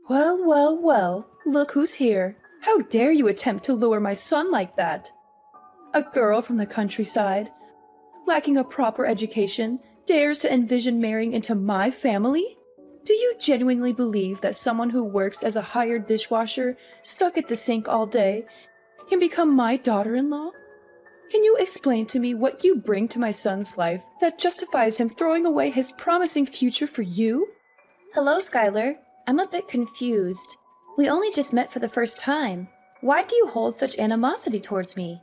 Well, well, well, look who's here. How dare you attempt to lure my son like that? A girl from the countryside, lacking a proper education, dares to envision marrying into my family? Do you genuinely believe that someone who works as a hired dishwasher, stuck at the sink all day, can become my daughter-in-law? Can you explain to me what you bring to my son's life that justifies him throwing away his promising future for you? Hello, Skylar. I'm a bit confused. We only just met for the first time. Why do you hold such animosity towards me?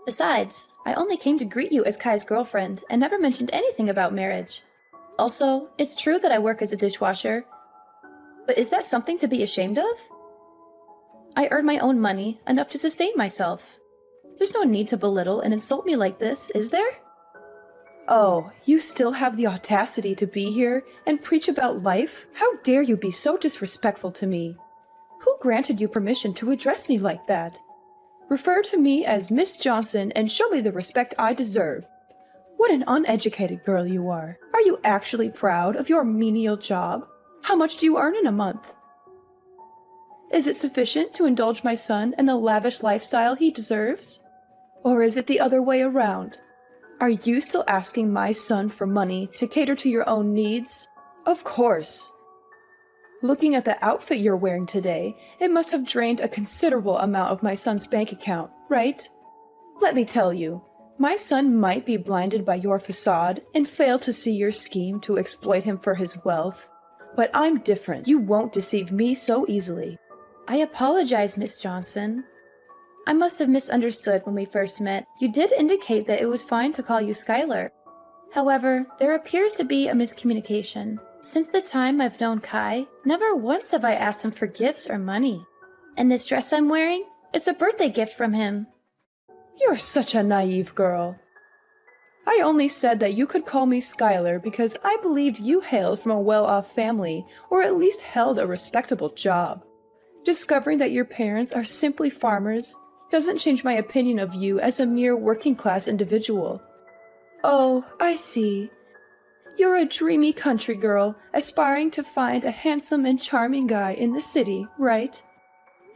Besides, I only came to greet you as Kai's girlfriend and never mentioned anything about marriage. Also, it's true that I work as a dishwasher, but is that something to be ashamed of? I earn my own money, enough to sustain myself. There's no need to belittle and insult me like this, is there? Oh, you still have the audacity to be here and preach about life? How dare you be so disrespectful to me? Who granted you permission to address me like that? Refer to me as Miss Johnson and show me the respect I deserve. What an uneducated girl you are. Are you actually proud of your menial job? How much do you earn in a month? Is it sufficient to indulge my son in the lavish lifestyle he deserves? Or is it the other way around? Are you still asking my son for money to cater to your own needs? Of course. Looking at the outfit you're wearing today, it must have drained a considerable amount of my son's bank account, right? Let me tell you, my son might be blinded by your facade and fail to see your scheme to exploit him for his wealth. But I'm different. You won't deceive me so easily. I apologize, Miss Johnson. I must have misunderstood when we first met. You did indicate that it was fine to call you Skylar. However, there appears to be a miscommunication. Since the time I've known Kai, never once have I asked him for gifts or money. And this dress I'm wearing, it's a birthday gift from him. You're such a naive girl. I only said that you could call me Skylar because I believed you hailed from a well-off family, or at least held a respectable job. Discovering that your parents are simply farmers doesn't change my opinion of you as a mere working-class individual. Oh, I see. You're a dreamy country girl, aspiring to find a handsome and charming guy in the city, right?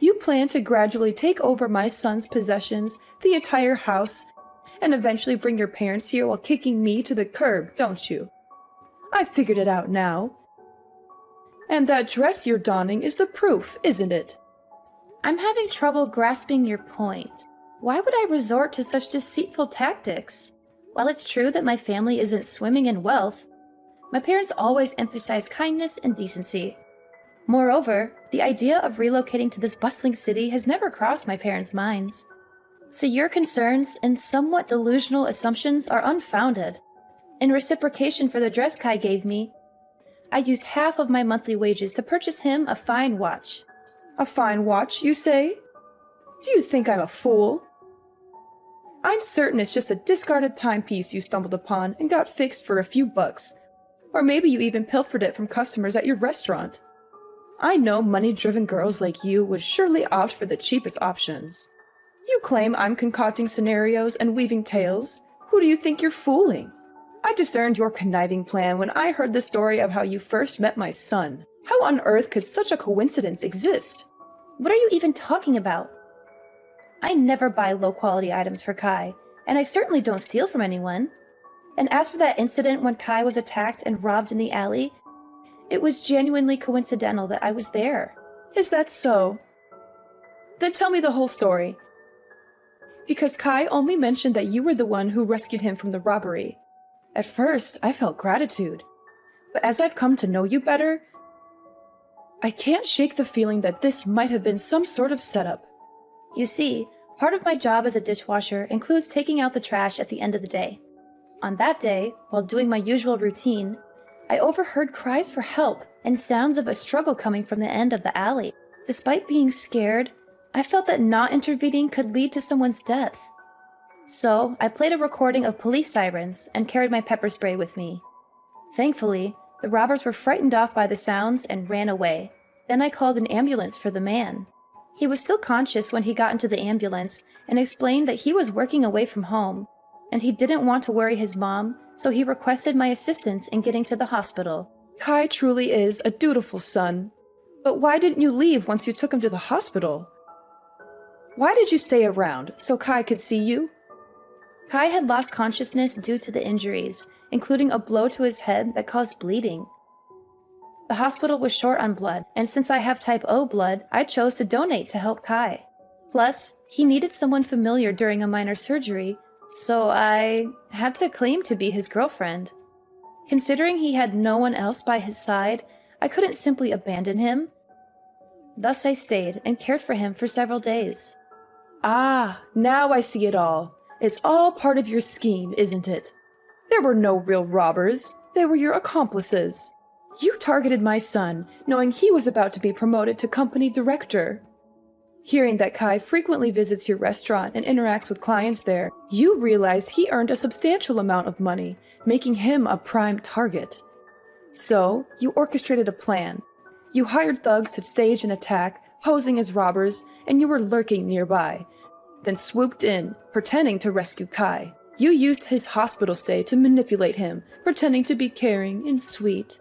You plan to gradually take over my son's possessions, the entire house, and eventually bring your parents here while kicking me to the curb, don't you? I've figured it out now. And that dress you're donning is the proof, isn't it? I'm having trouble grasping your point. Why would I resort to such deceitful tactics? While it's true that my family isn't swimming in wealth, my parents always emphasize kindness and decency. Moreover, the idea of relocating to this bustling city has never crossed my parents' minds. So your concerns and somewhat delusional assumptions are unfounded. In reciprocation for the dress Kai gave me, I used half of my monthly wages to purchase him a fine watch. A fine watch, you say? Do you think I'm a fool? I'm certain it's just a discarded timepiece you stumbled upon and got fixed for a few bucks. Or maybe you even pilfered it from customers at your restaurant. I know money-driven girls like you would surely opt for the cheapest options. You claim I'm concocting scenarios and weaving tales. Who do you think you're fooling? I discerned your conniving plan when I heard the story of how you first met my son. How on earth could such a coincidence exist? What are you even talking about? I never buy low-quality items for Kai, and I certainly don't steal from anyone. And as for that incident when Kai was attacked and robbed in the alley, it was genuinely coincidental that I was there. Is that so? Then tell me the whole story. Because Kai only mentioned that you were the one who rescued him from the robbery. At first, I felt gratitude. But as I've come to know you better, I can't shake the feeling that this might have been some sort of setup. You see, part of my job as a dishwasher includes taking out the trash at the end of the day. On that day, while doing my usual routine, I overheard cries for help and sounds of a struggle coming from the end of the alley. Despite being scared, I felt that not intervening could lead to someone's death. So, I played a recording of police sirens and carried my pepper spray with me. Thankfully, the robbers were frightened off by the sounds and ran away. Then I called an ambulance for the man. He was still conscious when he got into the ambulance and explained that he was working away from home, and he didn't want to worry his mom, so he requested my assistance in getting to the hospital. Kai truly is a dutiful son. But why didn't you leave once you took him to the hospital? Why did you stay around, so Kai could see you? Kai had lost consciousness due to the injuries, including a blow to his head that caused bleeding. The hospital was short on blood, and since I have type O blood, I chose to donate to help Kai. Plus, he needed someone familiar during a minor surgery, so I had to claim to be his girlfriend. Considering he had no one else by his side, I couldn't simply abandon him. Thus I stayed and cared for him for several days. Ah, now I see it all. It's all part of your scheme, isn't it? There were no real robbers. They were your accomplices. You targeted my son, knowing he was about to be promoted to company director. Hearing that Kai frequently visits your restaurant and interacts with clients there, you realized he earned a substantial amount of money, making him a prime target. So, you orchestrated a plan. You hired thugs to stage an attack, posing as robbers, and you were lurking nearby. Then swooped in, pretending to rescue Kai. You used his hospital stay to manipulate him, pretending to be caring and sweet,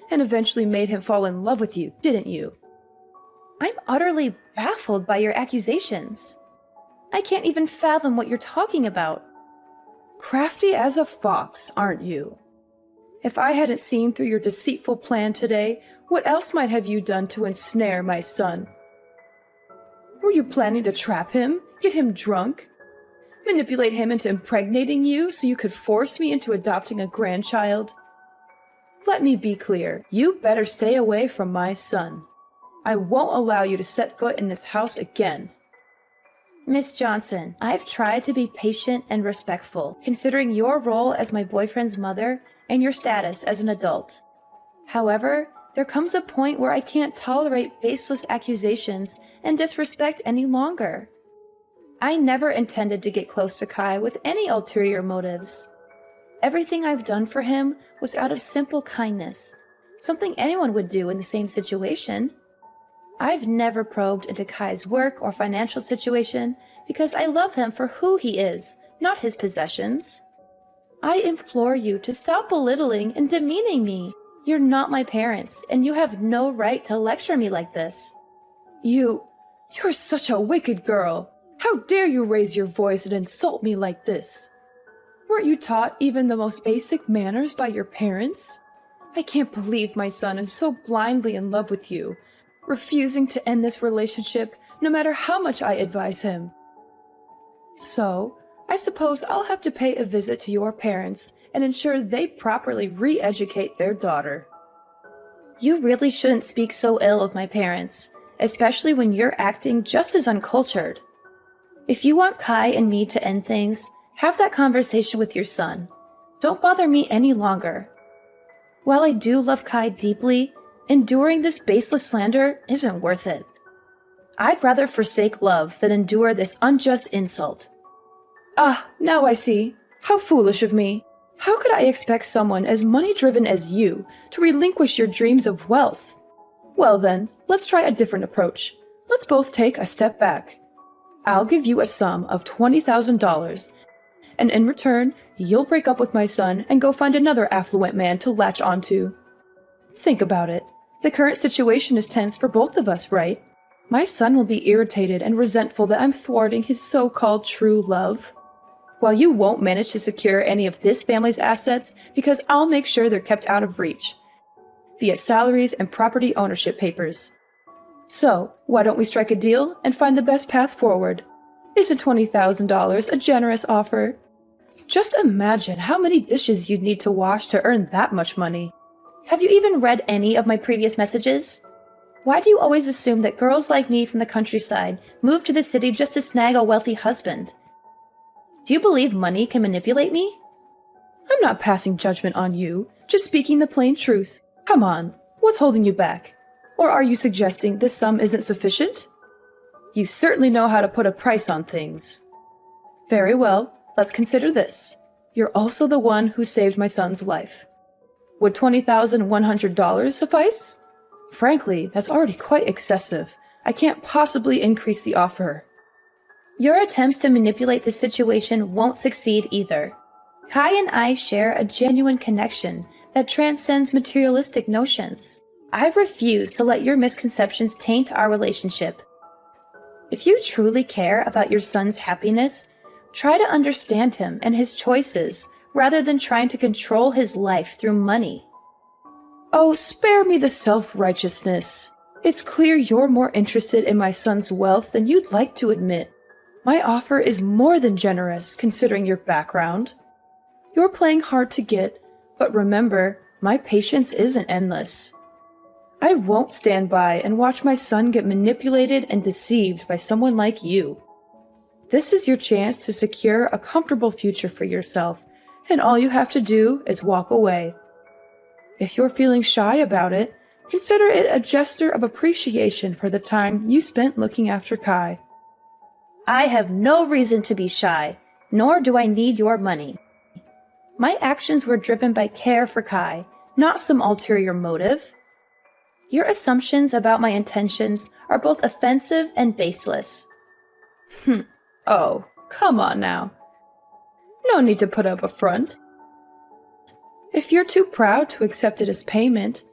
and eventually made him fall in love with you, didn't you? I'm utterly baffled by your accusations. I can't even fathom what you're talking about. Crafty as a fox, aren't you? If I hadn't seen through your deceitful plan today, what else might have you done to ensnare my son? Were you planning to trap him, get him drunk, manipulate him into impregnating you so you could force me into adopting a grandchild? Let me be clear, you better stay away from my son. I won't allow you to set foot in this house again. Miss Johnson, I've tried to be patient and respectful, considering your role as my boyfriend's mother and your status as an adult. However, there comes a point where I can't tolerate baseless accusations and disrespect any longer. I never intended to get close to Kai with any ulterior motives. Everything I've done for him was out of simple kindness, something anyone would do in the same situation. I've never probed into Kai's work or financial situation because I love him for who he is, not his possessions. I implore you to stop belittling and demeaning me. You're not my parents, and you have no right to lecture me like this. You're such a wicked girl. How dare you raise your voice and insult me like this? Weren't you taught even the most basic manners by your parents? I can't believe my son is so blindly in love with you, refusing to end this relationship no matter how much I advise him. So, I suppose I'll have to pay a visit to your parents and ensure they properly re-educate their daughter. You really shouldn't speak so ill of my parents, especially when you're acting just as uncultured. If you want Kai and me to end things, have that conversation with your son. Don't bother me any longer. While I do love Kai deeply, enduring this baseless slander isn't worth it. I'd rather forsake love than endure this unjust insult. Ah, now I see. How foolish of me. How could I expect someone as money-driven as you to relinquish your dreams of wealth? Well then, let's try a different approach. Let's both take a step back. I'll give you a sum of $20,000, and in return, you'll break up with my son and go find another affluent man to latch onto. Think about it. The current situation is tense for both of us, right? My son will be irritated and resentful that I'm thwarting his so-called true love, while you won't manage to secure any of this family's assets because I'll make sure they're kept out of reach, via salaries and property ownership papers. So, why don't we strike a deal and find the best path forward? Isn't $20,000 a generous offer? Just imagine how many dishes you'd need to wash to earn that much money. Have you even read any of my previous messages? Why do you always assume that girls like me from the countryside move to the city just to snag a wealthy husband? Do you believe money can manipulate me? I'm not passing judgment on you, just speaking the plain truth. Come on, what's holding you back? Or are you suggesting this sum isn't sufficient? You certainly know how to put a price on things. Very well, let's consider this. You're also the one who saved my son's life. Would $20,100 suffice? Frankly, that's already quite excessive. I can't possibly increase the offer. Your attempts to manipulate the situation won't succeed either. Kai and I share a genuine connection that transcends materialistic notions. I refuse to let your misconceptions taint our relationship. If you truly care about your son's happiness, try to understand him and his choices rather than trying to control his life through money. Oh, spare me the self-righteousness. It's clear you're more interested in my son's wealth than you'd like to admit. My offer is more than generous, considering your background. You're playing hard to get, but remember, my patience isn't endless. I won't stand by and watch my son get manipulated and deceived by someone like you. This is your chance to secure a comfortable future for yourself, and all you have to do is walk away. If you're feeling shy about it, consider it a gesture of appreciation for the time you spent looking after Kai. I have no reason to be shy, nor do I need your money. My actions were driven by care for Kai, not some ulterior motive. Your assumptions about my intentions are both offensive and baseless. Oh, come on now. No need to put up a front. If you're too proud to accept it as payment,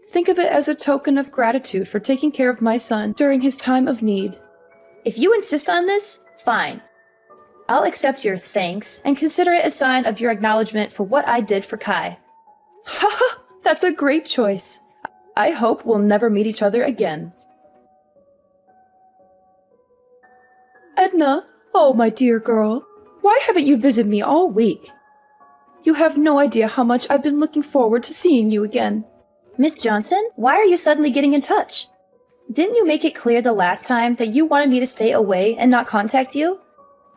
think of it as a token of gratitude for taking care of my son during his time of need. If you insist on this, fine. I'll accept your thanks and consider it a sign of your acknowledgement for what I did for Kai. Haha, that's a great choice. I hope we'll never meet each other again. Edna, oh my dear girl, why haven't you visited me all week? You have no idea how much I've been looking forward to seeing you again. Miss Johnson, why are you suddenly getting in touch? Didn't you make it clear the last time that you wanted me to stay away and not contact you?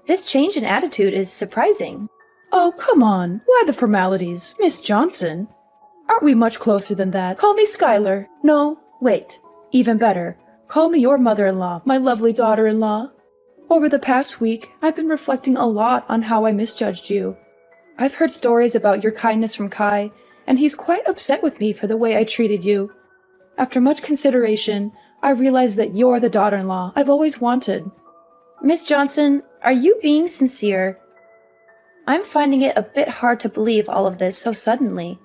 This change in attitude is surprising. Oh, come on. Why the formalities? Miss Johnson? Aren't we much closer than that? Call me Skylar. No, wait. Even better. Call me your mother-in-law, my lovely daughter-in-law. Over the past week, I've been reflecting a lot on how I misjudged you. I've heard stories about your kindness from Kai, and he's quite upset with me for the way I treated you. After much consideration, I realized that you're the daughter-in-law I've always wanted. Miss Johnson, are you being sincere? I'm finding it a bit hard to believe all of this so suddenly.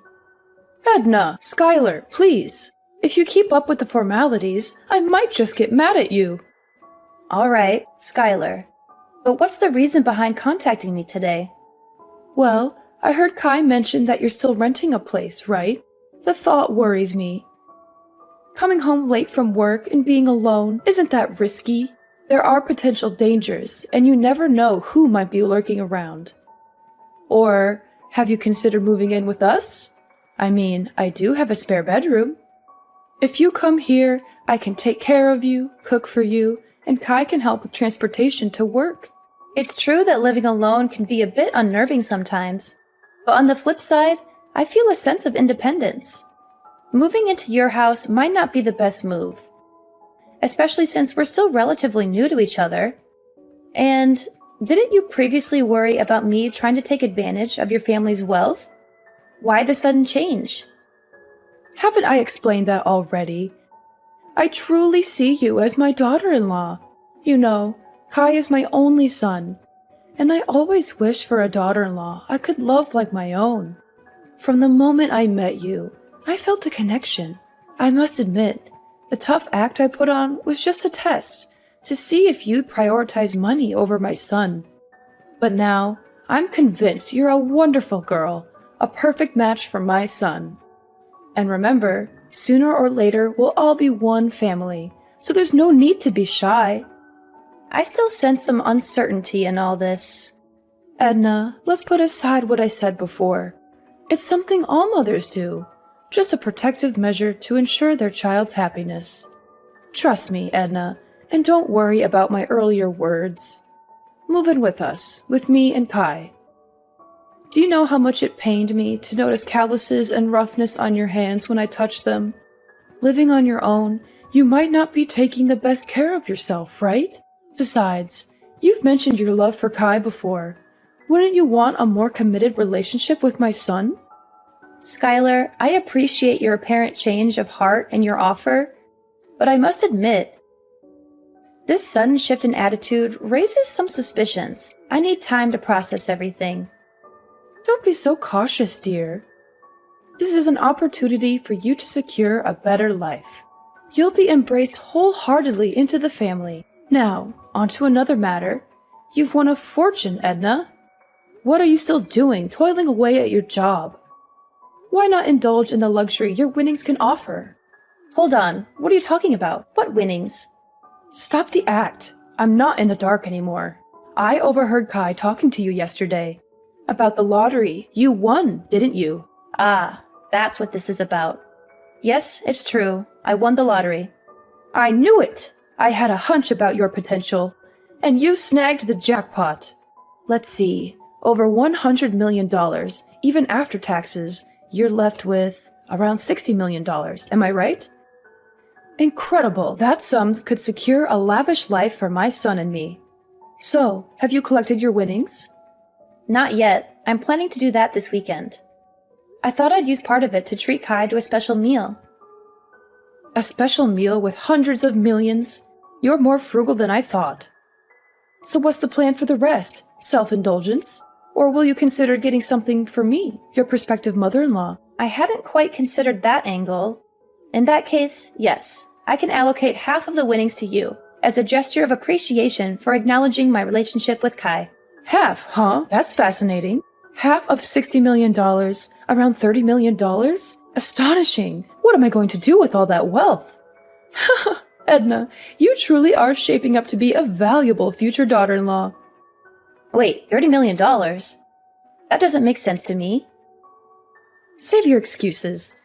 Edna, Skylar, please. If you keep up with the formalities, I might just get mad at you. All right, Skylar. But what's the reason behind contacting me today? Well, I heard Kai mention that you're still renting a place, right? The thought worries me. Coming home late from work and being alone, isn't that risky? There are potential dangers, and you never know who might be lurking around. Or, have you considered moving in with us? I mean, I do have a spare bedroom. If you come here, I can take care of you, cook for you, and Kai can help with transportation to work. It's true that living alone can be a bit unnerving sometimes, but on the flip side, I feel a sense of independence. Moving into your house might not be the best move, especially since we're still relatively new to each other. And didn't you previously worry about me trying to take advantage of your family's wealth? Why the sudden change? Haven't I explained that already? I truly see you as my daughter-in-law. You know, Kai is my only son, and I always wished for a daughter-in-law I could love like my own. From the moment I met you, I felt a connection. I must admit, the tough act I put on was just a test, to see if you'd prioritize money over my son. But now, I'm convinced you're a wonderful girl, a perfect match for my son. And remember, sooner or later we'll all be one family, so there's no need to be shy. I still sense some uncertainty in all this. Edna, let's put aside what I said before. It's something all mothers do, just a protective measure to ensure their child's happiness. Trust me, Edna, and don't worry about my earlier words. Move in with us, with me and Kai. Do you know how much it pained me to notice calluses and roughness on your hands when I touched them? Living on your own, you might not be taking the best care of yourself, right? Besides, you've mentioned your love for Kai before. Wouldn't you want a more committed relationship with my son? Skylar, I appreciate your apparent change of heart and your offer, but I must admit, this sudden shift in attitude raises some suspicions. I need time to process everything. Don't be so cautious, dear. This is an opportunity for you to secure a better life. You'll be embraced wholeheartedly into the family. Now, on to another matter. You've won a fortune, Edna. What are you still doing, toiling away at your job? Why not indulge in the luxury your winnings can offer? Hold on, what are you talking about? What winnings? Stop the act. I'm not in the dark anymore. I overheard Kai talking to you yesterday. About the lottery. You won, didn't you? Ah, that's what this is about. Yes, it's true. I won the lottery. I knew it! I had a hunch about your potential. And you snagged the jackpot. Let's see. Over $100 million, even after taxes, you're left with around $60 million. Am I right? Incredible. That sum could secure a lavish life for my son and me. So, have you collected your winnings? Not yet. I'm planning to do that this weekend. I thought I'd use part of it to treat Kai to a special meal. A special meal with hundreds of millions? You're more frugal than I thought. So what's the plan for the rest? Self-indulgence? Or will you consider getting something for me, your prospective mother-in-law? I hadn't quite considered that angle. In that case, yes, I can allocate half of the winnings to you, as a gesture of appreciation for acknowledging my relationship with Kai. Half, huh? That's fascinating. Half of $60 million, around $30 million? Astonishing! What am I going to do with all that wealth? Edna, you truly are shaping up to be a valuable future daughter-in-law. Wait, $30 million? That doesn't make sense to me. Save your excuses.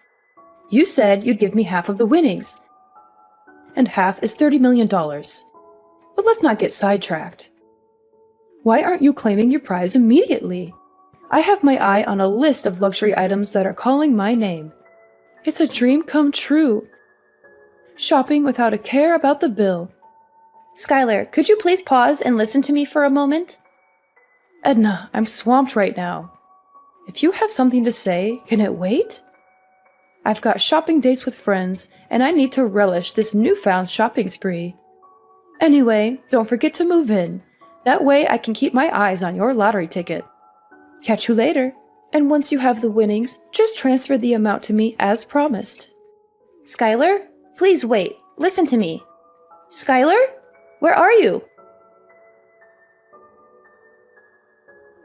You said you'd give me half of the winnings. And half is $30 million. But let's not get sidetracked. Why aren't you claiming your prize immediately? I have my eye on a list of luxury items that are calling my name. It's a dream come true. Shopping without a care about the bill. Skylar, could you please pause and listen to me for a moment? Edna, I'm swamped right now. If you have something to say, can it wait? I've got shopping dates with friends, and I need to relish this newfound shopping spree. Anyway, don't forget to move in. That way I can keep my eyes on your lottery ticket. Catch you later. And once you have the winnings, just transfer the amount to me as promised. Skylar, please wait. Listen to me. Skylar? Where are you?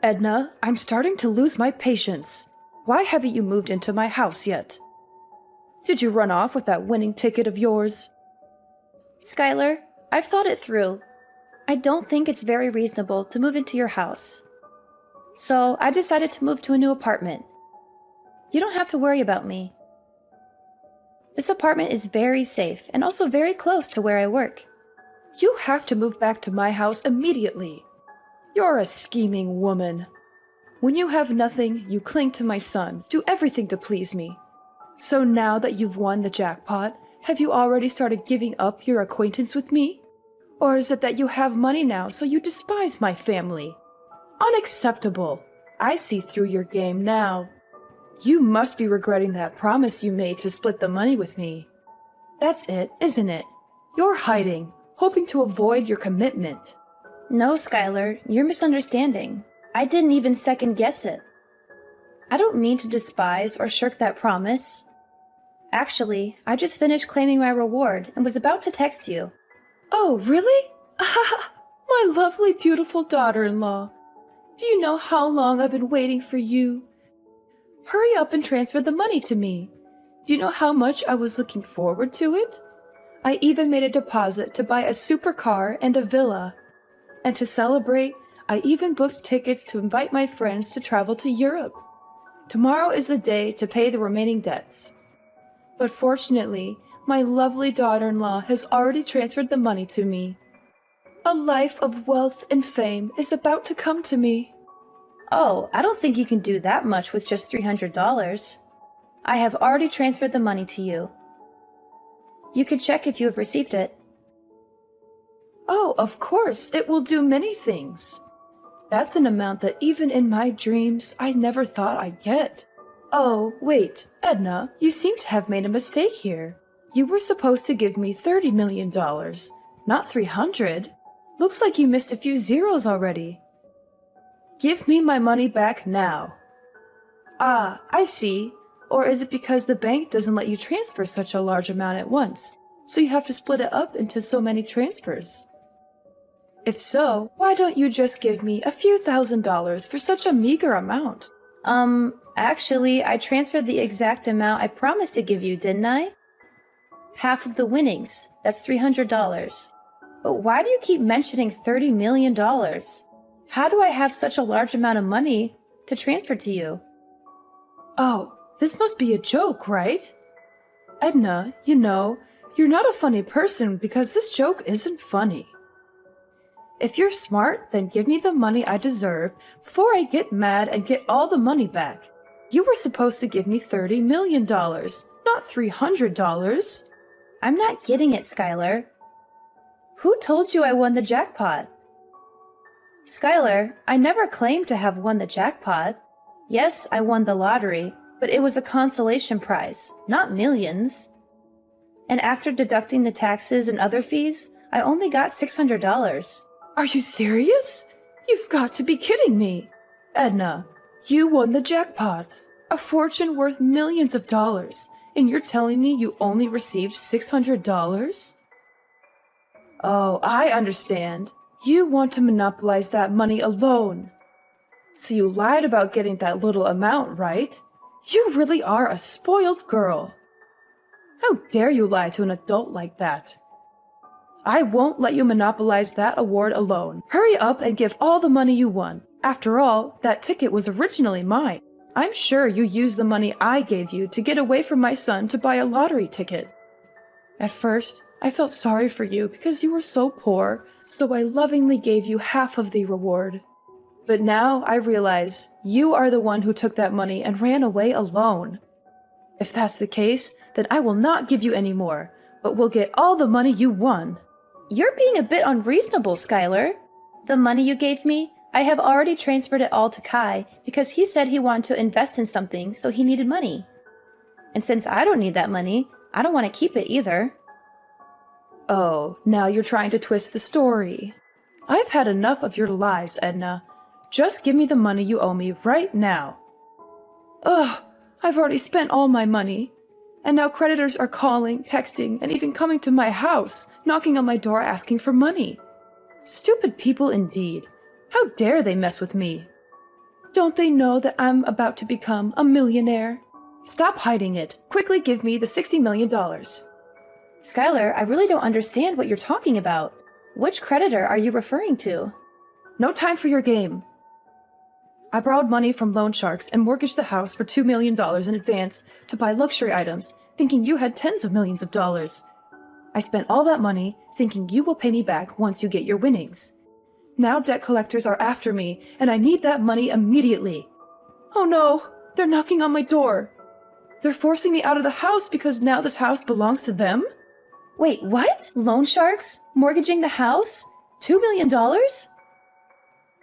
Edna, I'm starting to lose my patience. Why haven't you moved into my house yet? Did you run off with that winning ticket of yours? Skylar, I've thought it through. I don't think it's very reasonable to move into your house. So I decided to move to a new apartment. You don't have to worry about me. This apartment is very safe and also very close to where I work. You have to move back to my house immediately. You're a scheming woman. When you have nothing, you cling to my son, do everything to please me. So now that you've won the jackpot, have you already started giving up your acquaintance with me? Or is it that you have money now, so you despise my family? Unacceptable. I see through your game now. You must be regretting that promise you made to split the money with me. That's it, isn't it? You're hiding, hoping to avoid your commitment. No, Skylar, you're misunderstanding. I didn't even second guess it. I don't mean to despise or shirk that promise. Actually, I just finished claiming my reward and was about to text you. Oh, really? My lovely, beautiful daughter-in-law. Do you know how long I've been waiting for you? Hurry up and transfer the money to me. Do you know how much I was looking forward to it? I even made a deposit to buy a supercar and a villa. And to celebrate, I even booked tickets to invite my friends to travel to Europe. Tomorrow is the day to pay the remaining debts. But fortunately, my lovely daughter-in-law has already transferred the money to me. A life of wealth and fame is about to come to me. Oh, I don't think you can do that much with just $300. I have already transferred the money to you. You could check if you have received it. Oh, of course, it will do many things. That's an amount that even in my dreams, I never thought I'd get. Oh, wait, Edna, you seem to have made a mistake here. You were supposed to give me $30 million, not 300. Looks like you missed a few zeros already. Give me my money back now. Ah, I see. Or is it because the bank doesn't let you transfer such a large amount at once, so you have to split it up into so many transfers? If so, why don't you just give me a few $1,000s for such a meager amount? Actually, I transferred the exact amount I promised to give you, didn't I? Half of the winnings. That's $300. But why do you keep mentioning $30 million? How do I have such a large amount of money to transfer to you? Oh, this must be a joke, right? Edna, you know, you're not a funny person because this joke isn't funny. If you're smart, then give me the money I deserve before I get mad and get all the money back. You were supposed to give me $30 million, not $300. I'm not getting it, Skylar. Who told you I won the jackpot? Skylar, I never claimed to have won the jackpot. Yes, I won the lottery, but it was a consolation prize, not millions. And after deducting the taxes and other fees, I only got $600. Are you serious? You've got to be kidding me. Edna, you won the jackpot, a fortune worth millions of dollars, and you're telling me you only received $600? Oh, I understand. You want to monopolize that money alone. So you lied about getting that little amount, right? You really are a spoiled girl. How dare you lie to an adult like that? I won't let you monopolize that award alone. Hurry up and give all the money you won. After all, that ticket was originally mine. I'm sure you used the money I gave you to get away from my son to buy a lottery ticket. At first, I felt sorry for you because you were so poor, so I lovingly gave you half of the reward. But now I realize you are the one who took that money and ran away alone. If that's the case, then I will not give you any more, but will get all the money you won. You're being a bit unreasonable, Skylar. The money you gave me, I have already transferred it all to Kai because he said he wanted to invest in something, so he needed money. And since I don't need that money, I don't want to keep it either. Oh, now you're trying to twist the story. I've had enough of your lies, Edna. Just give me the money you owe me right now. Ugh, I've already spent all my money. And now creditors are calling, texting, and even coming to my house, knocking on my door asking for money. Stupid people indeed. How dare they mess with me? Don't they know that I'm about to become a millionaire? Stop hiding it. Quickly give me the $60 million. Skylar, I really don't understand what you're talking about. Which creditor are you referring to? No time for your game. I borrowed money from loan sharks and mortgaged the house for $2 million in advance to buy luxury items, thinking you had tens of millions of dollars. I spent all that money thinking you will pay me back once you get your winnings. Now debt collectors are after me, and I need that money immediately. Oh no, they're knocking on my door. They're forcing me out of the house because now this house belongs to them? Wait, what? Loan sharks? Mortgaging the house? $2 million?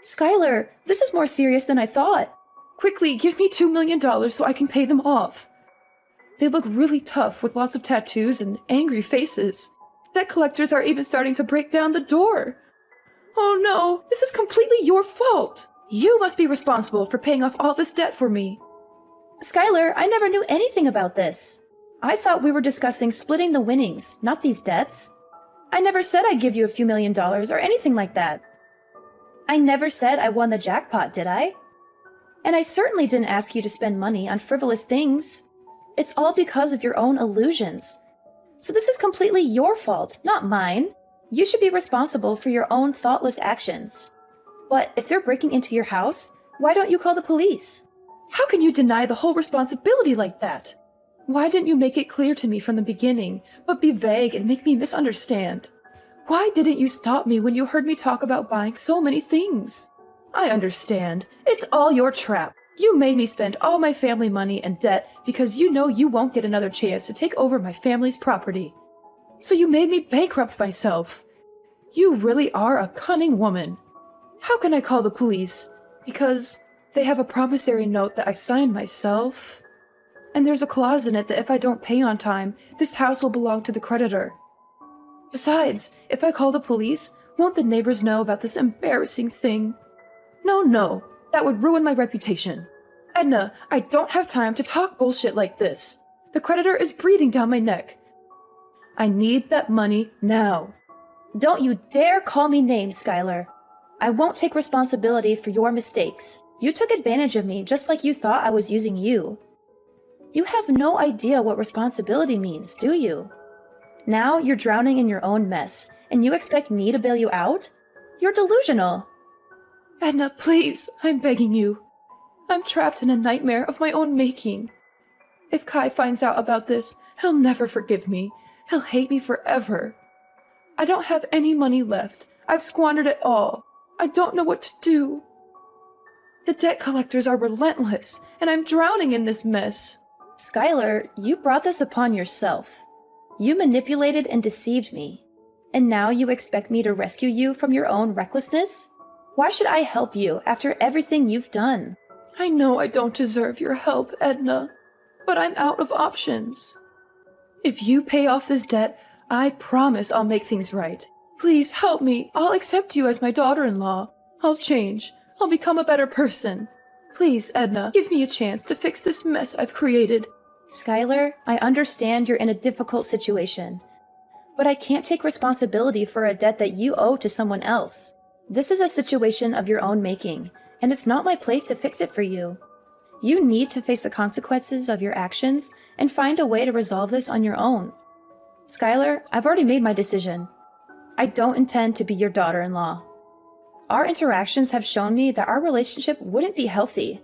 Skylar, this is more serious than I thought. Quickly, give me $2 million so I can pay them off. They look really tough with lots of tattoos and angry faces. Debt collectors are even starting to break down the door. Oh no, this is completely your fault. You must be responsible for paying off all this debt for me. Skylar, I never knew anything about this. I thought we were discussing splitting the winnings, not these debts. I never said I'd give you a few $1,000,000 or anything like that. I never said I won the jackpot, did I? And I certainly didn't ask you to spend money on frivolous things. It's all because of your own illusions. So this is completely your fault, not mine. You should be responsible for your own thoughtless actions. But if they're breaking into your house, why don't you call the police? How can you deny the whole responsibility like that? Why didn't you make it clear to me from the beginning, but be vague and make me misunderstand? Why didn't you stop me when you heard me talk about buying so many things? I understand. It's all your trap. You made me spend all my family money and debt because you know you won't get another chance to take over my family's property. So you made me bankrupt myself. You really are a cunning woman. How can I call the police? Because they have a promissory note that I signed myself. And there's a clause in it that if I don't pay on time, this house will belong to the creditor. Besides, if I call the police, won't the neighbors know about this embarrassing thing? No, that would ruin my reputation. Edna, I don't have time to talk bullshit like this. The creditor is breathing down my neck. I need that money now. Don't you dare call me names, Skylar. I won't take responsibility for your mistakes. You took advantage of me just like you thought I was using you. You have no idea what responsibility means, do you? Now you're drowning in your own mess, and you expect me to bail you out? You're delusional. Edna, please, I'm begging you. I'm trapped in a nightmare of my own making. If Kai finds out about this, he'll never forgive me. He'll hate me forever. I don't have any money left. I've squandered it all. I don't know what to do. The debt collectors are relentless, and I'm drowning in this mess. Skylar, you brought this upon yourself. You manipulated and deceived me. And now you expect me to rescue you from your own recklessness? Why should I help you after everything you've done? I know I don't deserve your help, Edna, but I'm out of options. If you pay off this debt, I promise I'll make things right. Please help me. I'll accept you as my daughter-in-law. I'll change. I'll become a better person. Please, Edna, give me a chance to fix this mess I've created. Skylar, I understand you're in a difficult situation, but I can't take responsibility for a debt that you owe to someone else. This is a situation of your own making, and it's not my place to fix it for you. You need to face the consequences of your actions and find a way to resolve this on your own. Skylar, I've already made my decision. I don't intend to be your daughter-in-law. Our interactions have shown me that our relationship wouldn't be healthy.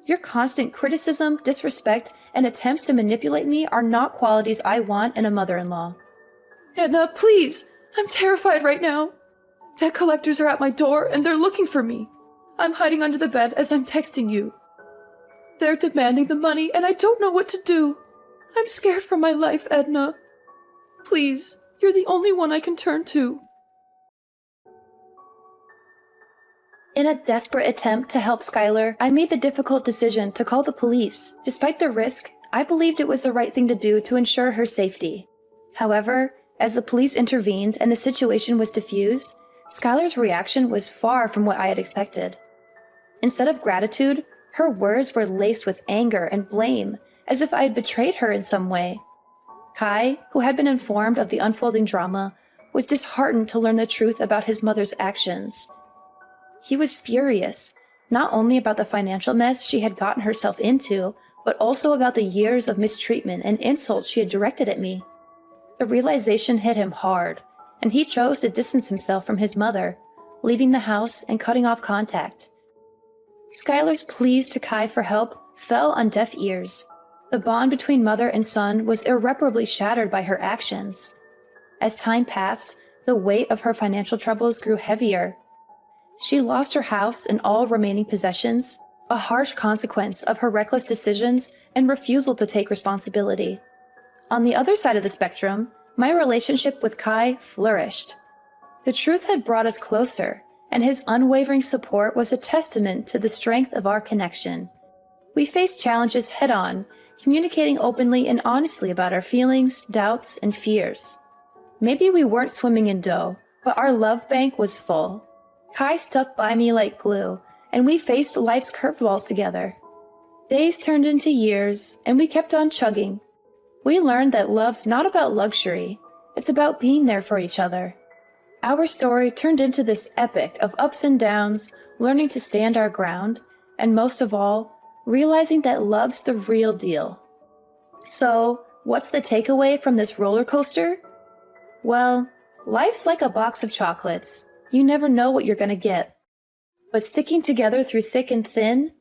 Your constant criticism, disrespect, and attempts to manipulate me are not qualities I want in a mother-in-law. Edna, please! I'm terrified right now. Debt collectors are at my door and they're looking for me. I'm hiding under the bed as I'm texting you. They're demanding the money and I don't know what to do. I'm scared for my life, Edna. Please, you're the only one I can turn to. In a desperate attempt to help Skylar, I made the difficult decision to call the police. Despite the risk, I believed it was the right thing to do to ensure her safety. However, as the police intervened and the situation was diffused, Skylar's reaction was far from what I had expected. Instead of gratitude, her words were laced with anger and blame, as if I had betrayed her in some way. Kai, who had been informed of the unfolding drama, was disheartened to learn the truth about his mother's actions. He was furious, not only about the financial mess she had gotten herself into, but also about the years of mistreatment and insults she had directed at me. The realization hit him hard, and he chose to distance himself from his mother, leaving the house and cutting off contact. Skylar's pleas to Kai for help fell on deaf ears. The bond between mother and son was irreparably shattered by her actions. As time passed, the weight of her financial troubles grew heavier. She lost her house and all remaining possessions, a harsh consequence of her reckless decisions and refusal to take responsibility. On the other side of the spectrum, my relationship with Kai flourished. The truth had brought us closer, and his unwavering support was a testament to the strength of our connection. We faced challenges head-on, communicating openly and honestly about our feelings, doubts, and fears. Maybe we weren't swimming in dough, but our love bank was full. Kai stuck by me like glue, and we faced life's curveballs together. Days turned into years, and we kept on chugging. We learned that love's not about luxury, it's about being there for each other. Our story turned into this epic of ups and downs, learning to stand our ground, and most of all, realizing that love's the real deal. So, what's the takeaway from this roller coaster? Well, life's like a box of chocolates. You never know what you're gonna get. But sticking together through thick and thin,